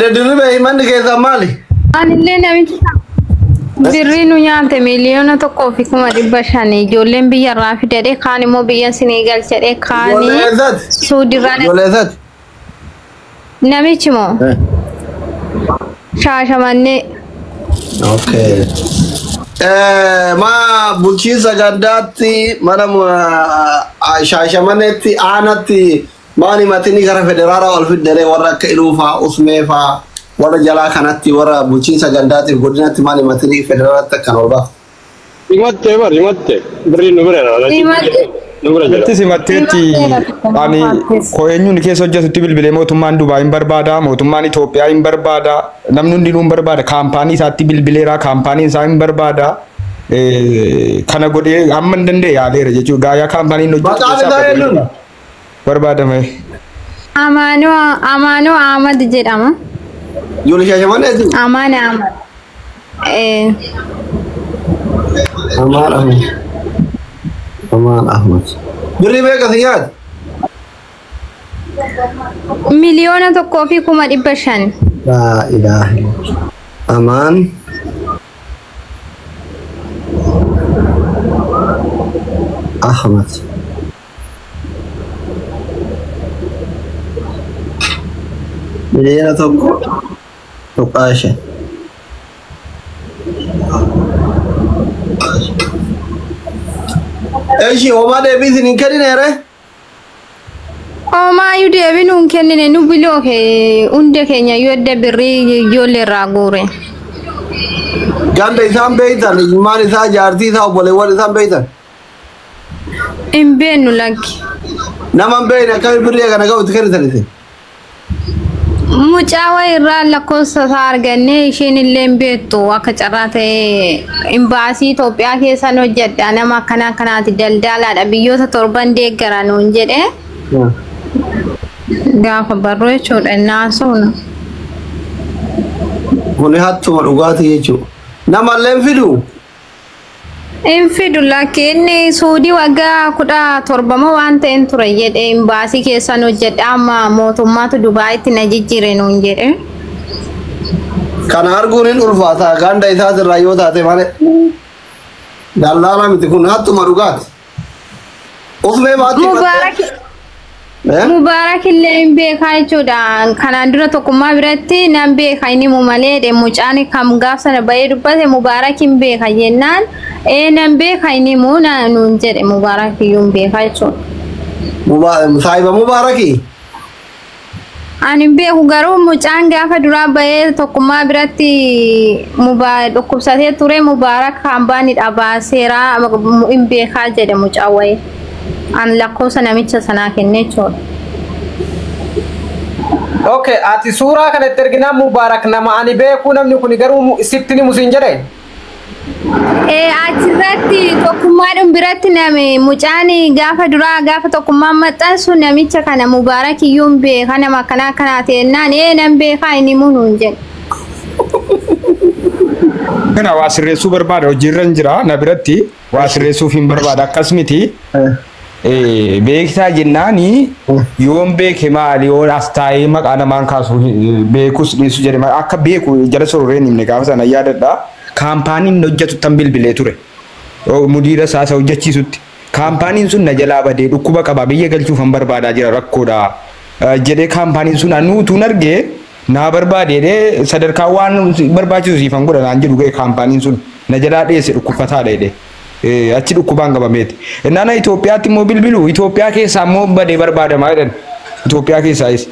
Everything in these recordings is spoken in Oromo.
Dirribe manni keessa maali? Anillee namichi birrii nu nyaate miliyoona tokkoo fi kuma 500 ijoolleen biyyarraa fidadhe kaan immoo biyya sinii galchadhe kaanii suudirraa Joleessati. namichi moo Shaashamannee. Okay. Ma bulchiinsa gandaatti mana Shaashamaneetti aanatti maani matini gara federaala ol fidere warra akka Iluufaa Usmeefaa warra jalaa kanatti warra bulchiinsa gandaatti godinatti maani matini federaalatti akkan ol baaf. Himatte birrii nu bireera. Itti simatteetti ani eenyuun keessa hojjetutti bilbilee mootummaan Dubaay hin barbaada, mootummaan Itoophiyaa hin barbaada, namni hundinuu hin barbaada, kaampaanii isaatti bilbileera, kaampaaniin isaa hin barbaada. Kana godhee amma hin danda'e yaaleera jechuudha. Gaayaa kaampaaniin hojjetu barbaadame. Amaanoo Ahmad jedhama. Ijoollee Shaashamaneeti? Amaan Ahmad. Amaan Ahmad. Birrii meeqa si nyaate? Miliyoona tokkoo fi kuma 500. Laa ilaaha illallah. Amaan Ahmad. Miliyoona tokko tuqaa 5. Eeshi homaa deebii isin hin kennineere? Omaayyuu deebii nuun kennine nu biloo hunda keenya yoo adda birrii ijoollee irraa guure. Ganda isaan beeytan, ilmaan isaa, jaartii isaa, obboleewwan isaan beeytan. Hin beeknu lakki. Nama hin beekne akkamitti birrii kana qabu itti kennitan isin? Mucaa irraa lakkoofsa isaa argannee isheen illee hin beektu akka carraa ta'e imbaasii Itoophiyaa keessan hojjedha nama akkanaati daldalaadha biyyoota 7 deeggara nuun jedhe. Gaafa barruu jechuudha naasuuna. Kuni hattuma dhugaatii jechuudha. Namallee hin fidu? Hin fidu lakki inni suudii waggaa 17 waan ta'een ture jedhe imbaasii keessan hojjedha amma mootummaatu Dubaayitti na jijjiire nuun jedhe. Kana arguun hin ulfaata ganda isaas irraa yoo taate malee. Dallaala miti kun hattuma dhugaati. Usmee maatii Mubaarak illee hin beekaa jechuudha. Kanaan dura tokkummaa biratti nan beeka inni malee mucaan kam gaaf sana bahee dubbate Mubaarak hin beeka jennaan nan beeka inni nuun jedhe Mubaarak iyyuu hin beeka jechuudha. Saahiba Mubaaraki? Ani hin beeku garuu mucaan gaafa duraa bahee tokkummaa biratti dhukkubsatee ture Mubaarak hambaanidha baaseera hin beekaa jedhe mucaan wayii. An lakkoofsa namicha sanaa kennee jechuudha. Okay, ati suuraa kanatti erginaa Mubaarak nama ani beeku namni kun garuu sitti ni musiin jedhe. Achirratti tokkummaadhaan biratti nami mucaan gaafa duraa gaafa tokkummaan maxxansu namicha kana Mubaarak iyyuu hin beeka nama akkanaa ta'ennaan nan beekaa inni nuun jedhe. Kana waa sirreessuu barbaada hojiirra hin jira na biratti waa sirreessuuf hin barbaada akkas miti. Beektaa jennaani yoon beeke maali yoon astaayee maqaa namaan kaasu beekus dhiisu jedhe akka beeku jala sororeen himne gaafa sana yaadadha. Kaampaaniin hojjetu tan bilbilee ture. Mudiira isaasa hojjechiisutti. Kaampaaniin sun na jalaa badee dhukkuba qaba biyya galchuuf han barbaadaa jira rakkoodha. Jedhee kaampaaniin sun anuutuun argee naa barbaadee sadarkaa waan barbaachisu siifan godha naan jedhu ga'e kaampaaniin sun na jalaa dhiyeesse dhukkubfataadha jedhee. Achi dhukkubaan qabameeti. Naana Itoophiyaatti immoo bilbilu Itoophiyaa keessaa immoo badee barbaadamaa jedhan. Itoophiyaa keessaayis.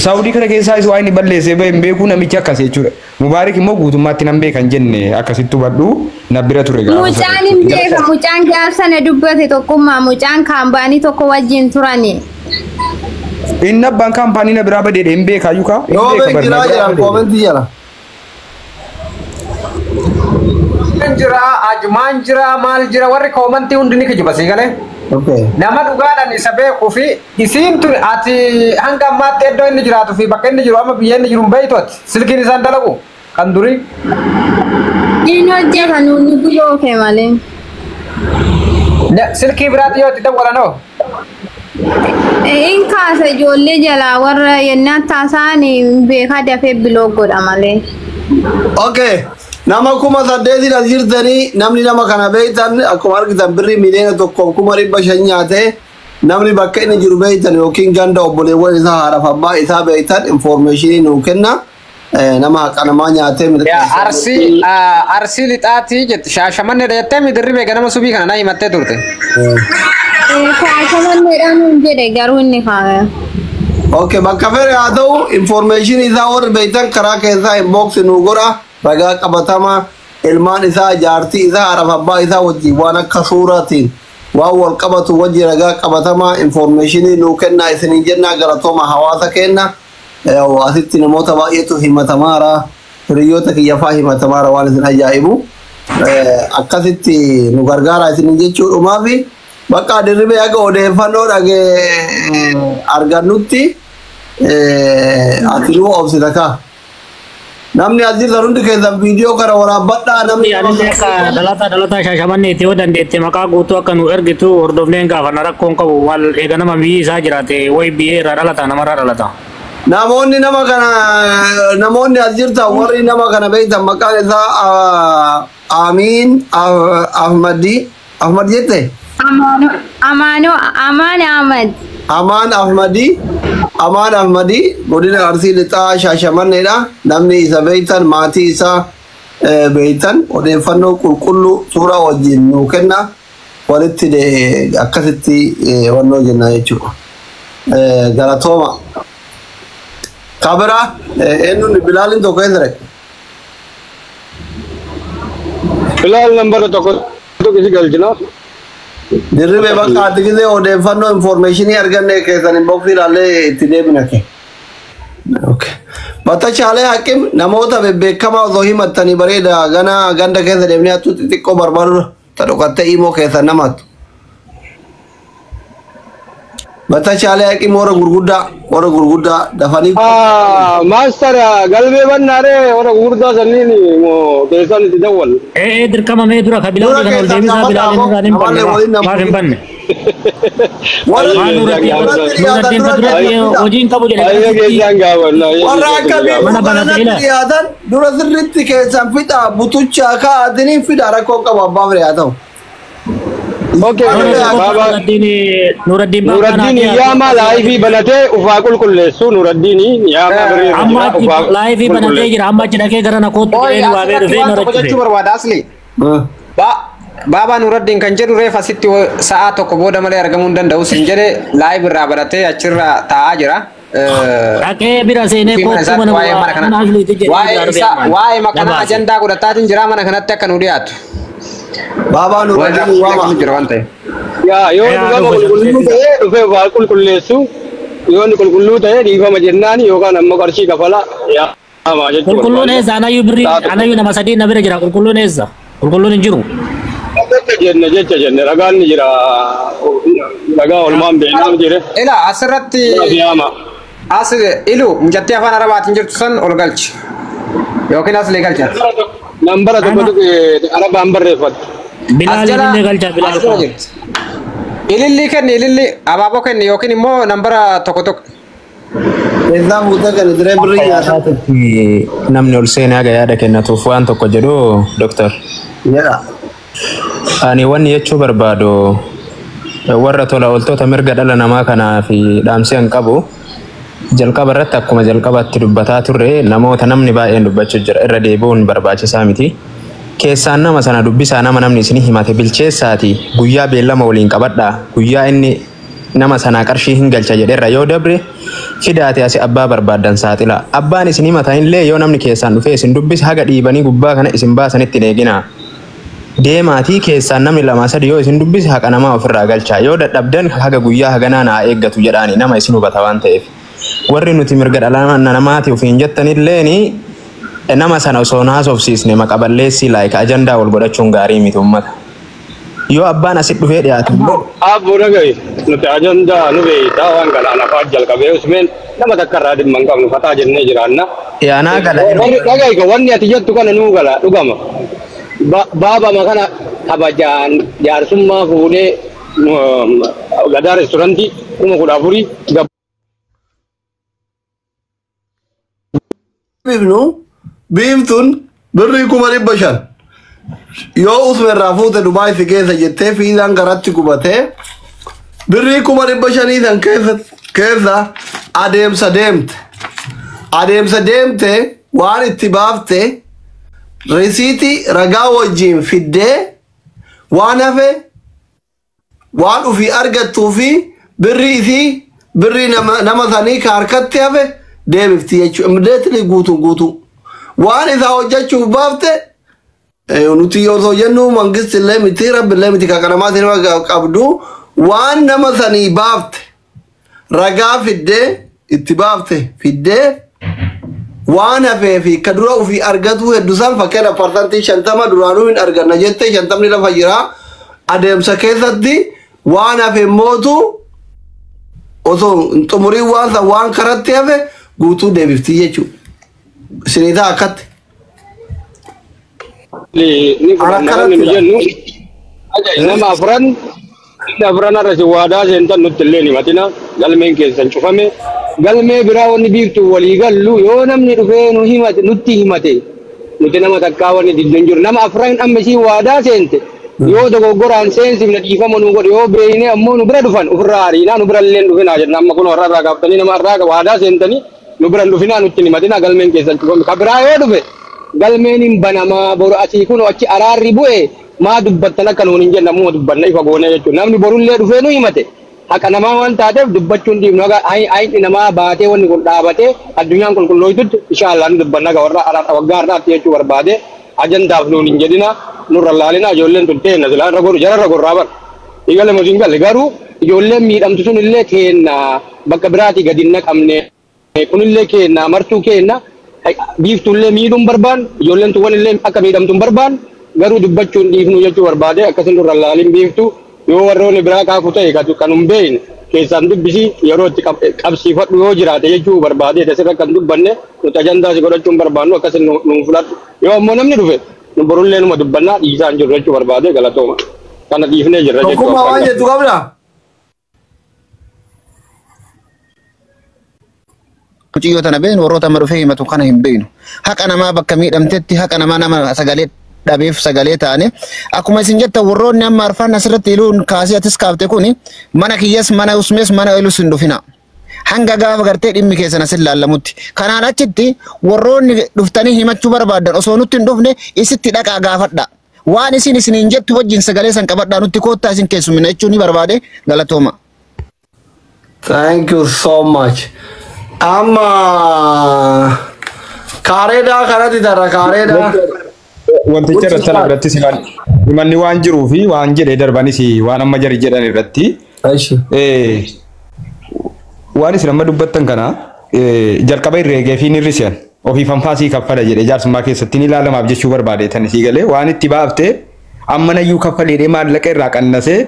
Saawudii kana keessaayis waa inni balleessee baheen beekuu namichi akkas jechuudha. Mubaarak immoo guutummaatti nan beekan jenne akkasitti hubadhu na bira ture gaafa. Mucaan hin beeka mucaan gaafsa na dubbate tokkummaa mucaan kaampaanii tokko wajjin turani. Inni abbaan kaampaanii na biraa badee hin beekaa yuukaa. Yoo beekiraa jedhan koomentii jala. Jira ajumaan jira maal jira warri koomentii hundi ni kijiba sii galee. Nama dhugaadhaan isa beekuu fi isiin tun ati hanga ammaatti iddoo inni jiraatu fi bakka inni jiru amma biyya inni jiru hin beektu ati silkiin isaan dalagu kan durii. Inni hojjeta nuuni biloo kee malee. Silkii biraatti yoo itti dawwalanoo. إن كاسة جولي جلا ورا ينات تاساني بيخاد في بلوغ عمله. Okay. Nama kuma saddeeti as jirtanii namni nama kana beektan akkuma argitan birrii miliyoona tokko kuma dhibba shan nyaate namni bakka inni jiru beektan yookiin ganda obboleewwan isaa haadhaaf abbaa isaa beektan informationii nuu kenna nama haqanamaa nyaatee arsii lixaatii jetti shaashamanne jettee midirri beeka nama subii kana naa himattee turte. Shaashamanneedhaan jedhe garuu inni kaa'e. Okay, bakka fere haa ta'u informationii isaa warri beektan karaa keessaa inbox nuu godha. Ragaa qabatama ilmaan isaa jaartii isaa haadhaaf abbaa isaa wajjin waan akka suuraatiin waan wal qabatu wajjin ragaa qabatama informationii nuu kennaa isinii jennaa galatooma hawaasa kenna asitti namoota baay'eetu himatamaara hiriyoota kiyyafaa himatamaara waan isin ajaa'ibu akkasitti nu gargaara isin jechuudhumaa fi bakka dirribee akka odeeffannoo dhagee argannutti ati nu obsita kaa. Namni azir darundi keessan viidiyoo kana waraabadhaa namni dhalata shaashamanne itti yoo dandeette maqaa guutuu akka nu ergitu hordofneen gaafanna rakkoon qabu wal eega nama biyyi isaa jiraate way biyyee irraa dhalata namarraa dhalata. Namoonni nama kana namoonni as jirtan warri nama kana beektan maqaan isaa Amin Ahmad jette? Amaan Ahmadi godina Arsii lixaa Shaashamanneedha. Namni isa beektan maatii isaa beektan odeeffannoo qulqulluu suuraa wajjin nuu kenna walitti akkasitti wannoo jenna jechuudha. Galatooma. Kabira eenyuun Bilaalin tokko eessere? Bilaal nambara tokko kisi galchina. Dirribe bakka ati gisee odeeffannoo informationii arganne keessan inboxii ilaallee itti deebina kee. Okay. Bata chaalee haqqim namoota bebbeekamaa osoo himattanii bareeda ganda keessa deemnee hattuu xixiqqoo barbaadu tadhukattee imoo keessa namaattu. Bata chaalee haqqim warra gurguddaa dafanii. Master galmee bannaare warra gurguddaa sanniin moo keessan itti dawwal. Dirqama mee dura ka Bilaal kan ol deebisaa Bilaal irraa hin banne maaf hin banne. Hojiin qabu warra akkamii dhiyaatan dura sirriitti keessan fixa butuchaa kaa'atanii fida rakkoo qabu abbaa fire haa ta'u. Nuraddiin yaama laayifii banatee ufaa qulqulleessu Nuraddiin yaama laayifii banatee jira amma achi dhaqee gara nakootti waamee dhufee jechuu barbaada asli. Baaba Nuraddiin kan jedhu reefa sitti sa'a tokko booda malee argamuu hin danda'u sin jedhe laayif irraa baratee achirra taa'aa jira. Dhaqee bira seenee kootu mana waa'ee maqanaa ajandaa godhataatiin jira mana kanatti akka nu dhiyaatu. Baaba Nuraddiin waama. Yoo dhugama qulqulluu ta'ee dhufee ufaa qulqulleessu yoo inni qulqulluu ta'ee dhiifama jennaani yookaan ammoo qarshii kafala yaama jechuudha. Qulqulluun eessa anayyuu birrii anayyuu nama sadii na bira jira qulqulluun eessa qulqulluun hin jiru. Jecha jenne ragaan ni jira ragaa olmaan beeknaan jire. Ila asirratti as ilu mucattii afaan arabaatiin jirtu san ol galchi yookiin aslee galcha. Nambara tokko arabaan barreeffatu. Bilaal illee galcha Bilaal. Ililli kenni ililli abaaboo kenni yookiin immoo nambara tokko. Eessaa fuutee kan diree birrii nyaata. Namni ol seenaa yaada kennatuuf waan tokko jedhu Doktor. Jedha. Ani wanni jechuu barbaadu warra tola ooltota mirga dhala namaa kanaa fi dhaamsee hin qabu. Jalqaba irratti akkuma jalqabatti dubbataa turre namoota namni baay'een dubbachuu jira irra deebi'uun barbaachisaa miti. Keessaan nama sana dubbisaa nama namni isin himate bilcheessaati guyyaa beellama waliin qabadhaa guyyaa inni nama sana qarshii hin galcha jedheerra yoo dabre fidaate asi abbaa barbaadan saaxila abbaan isin himata illee yoo namni keessaan dhufee isin dubbis haga dhiibanii gubbaa kana isin baasanitti eegina. Deemaatii keessaan namni lama sadi yoo isin dubbis haqa namaa ofirraa galcha yoo dadhabdan haga guyyaa haganaa naa eeggatu jedhaani nama isin hubata waan ta'eef. Warri nuti mirga dhala namaati ofiin jettanilleeni nama sana osoo naasofsiisne maqaballeessii laayika ajandaa wal godhachuun gaarii miti ummata. Yoo abbaan asit dhufee dhiyaatu. Abbuu dhagaye nuti ajandaa nu beeytaa waan galaana fa'aa jalqabee usmeen nama takka irraa dhimma hin qabnu fataa jennee jiraanna. Yaanaa gala. Dhagaye wanni ati jettu kana nuu gala dhugama. Baaba makana kabajaan jaarsummaa fuudhee gadaa reestoorantii 14,000 bifnu biiftun birrii 500 yoo usmerraa fuute Dubaay si keessa jettee fiizaan garatti gubatee birrii 500 san keessa adeemsa deemte waan itti baafte risiitii ragaa wajjiin fiddee waan hafe waan ufii argattuu fi birrii nama sanii ka harkatti hafe deebifti jechuudha. Immideetli guutuu waan isaa hojjechuuf baafte nuti yoo jennu mangisti illee miti rabbi illee miti kakanamaa sinima qabdu waan nama sanii baafte ragaa fiddee itti baafte fiddee waan hafee fi ka dura ufii argatu hedduusan fakkeenya parsantii 50 duraanuu hin arganna jettee 50 lafa jira adeemsa keessatti waan hafee mootu osoo xumurii waan karatti hafe guutuu deebiftii jechuudha. Isiniitaa akkatti. Nama afran arrasi waadaa seentan nutti illee ni matina galmeen keessan cufame galmee biraa wanni biiftu walii gallu yoo namni dhufee nutti himate nuti nama takkaa wanni diddan jiru nama afran amma isii waadaa seente yoo dogoggoraan seensifne dhiifama nu godhe yoo beeyne ammoo nu bira dhufan ofirraa hariinaa nu bira illee dhufinaa jenna amma kun warra irraa gaafatanii nama irraa waadaa seentanii nu bira dhufinaa nutti ni matina galmeen keessan cufame ka biraa yoo dhufe galmeen hin banamaa boru asii kun achi araarri bu'e maa dubbattan akka nuun hin jenna ammoo dubbanna ifa goone jechuudha namni borullee dhufee nu himate haqa namaa waan taateef dubbachuun dhiifnu ayni namaa baatee wanni kun dhaabatee addunyaan qulqullooytutti inshaallah nu dubbanna warra waggaa har'aatti jechuu barbaade ajandaaf nuun hin jedhina nurra laalina ijoolleen tun teenna silaan ragoru jararra gorraa bar igale musiin galle garuu ijoolleen miidhamtu sun illee keenna bakka biraatii gadi hin naqamne kunillee keenna martuu keenna biiftullee miidhuun barbaan ijoolleen tun wanillee akka miidhamtuun barbaan garuu dubbachuun dhiifnu jechuu barbaade akkasin nurra laalin biiftu yoo warroonni biraa kaafu ta'e kan hin beekne keessaan dubbisi yeroo itti qabsiifadhu yoo jiraate jechuu barbaade asirra kan dubbanne nuti ajandaa si godhachuun barbaannu akkasin nuun fudhadhu yoo ammoo namni dhufe nu borullee numa dubbannaa dhiisaa hin jirru jechuu barbaade galatooma kana dhiifnee jirra jechuu. Tokkummaa waan jettu qabdaa? Muciyyoo tana beeknu warroota amma dhufee himatu kana hin beeknu. Haqa namaa bakka miidhamtetti haqa namaa nama sagalee dhabeef sagalee taane akkuma isin jetta warroonni amma arfaan asirratti iluun kaasee atis kaafte kuni mana kiyyas mana usmees mana ilus hin dhufina. Hanga gaafa gartee dhimmi keessan asin laallamutti. Kanaan achitti warroonni dhuftanii himachuu barbaadan osoo nutti hin dhufne isitti dhaqaa gaafadha. Waan isiniin jettu wajjin sagalee san qabadhaa nutti koottaa isin keessumina jechuun ni barbaade galatooma. Thank you so much. Amma kaareedhaa kanatti tarra kaareedhaa. Wanticha irratti sana biratti silaan himanni waan jiruu fi waan jedhee darbanis waan amma jari jedhan irratti waan isin amma dubbattan kana jalqaba irreegee fi nirrisiyan ofii fanfaasii kaffala jedhee jaarsummaa keessatti ni ilaalamaaf jechuu barbaadeetan isii galee waan itti baaftee amma nayyuu kaffalee maallaqa irraa qannasee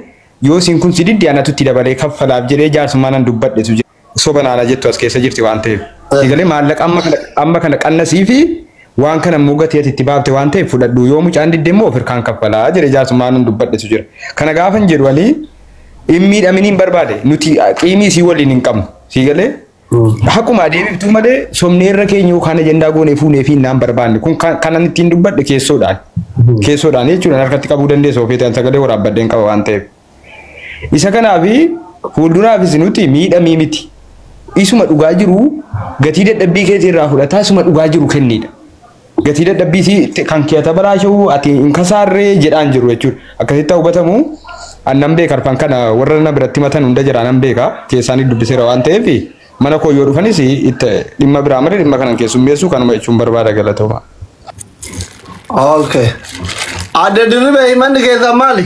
yoo isin kun si diddi anatutti dabalee kaffalaaf jedhee jaarsummaa nan dubbadhetu sobanaana jettu as keessa jirti waan ta'eef isii galee maallaqa amma kana qannasii fi waan kana mugatii itti baafte waan ta'eef fudhadhu yoo mucaan diddeemmoo ofirkaan kaffalaa jedhe jaarsummaan nun dubbadhetu jira kana gaafan jedhu wali miidhaminiin barbaade nuti qiimii sii waliin hin qabnu sii galee akkuma deebiftuu malee somneerra keenya yookaan ajandaa goonee fuunee fi naan barbaanne kun kanan ittiin dubbadhe keessoodhaan jechuudha harkatti qabuu dandeessa ofeetaan sagalee waraabbadheen qaba waan ta'eef isa kanaafi fuulduraafis nuti miidhamii miti isuma dhugaa jiru gatii dadhabbii keetii irraa fudhataa isuma dhugaa jiru kennidha. Gatii dadhabbii kan keeta baraashuu ati hin kasaarree jedhaan jiru jechuudha. Akkasitti hubatamu annan beeka arfan kana warra na biratti matan hunda jira nan beeka keessaanii dubbiseera waan ta'eef mana koo yoo dhufanis itti dhimma biraa malee dhimma kanan keessummeessuu kanuma jechuun barbaada galatooma. Okay. Adda dirribee himanni keessan maali?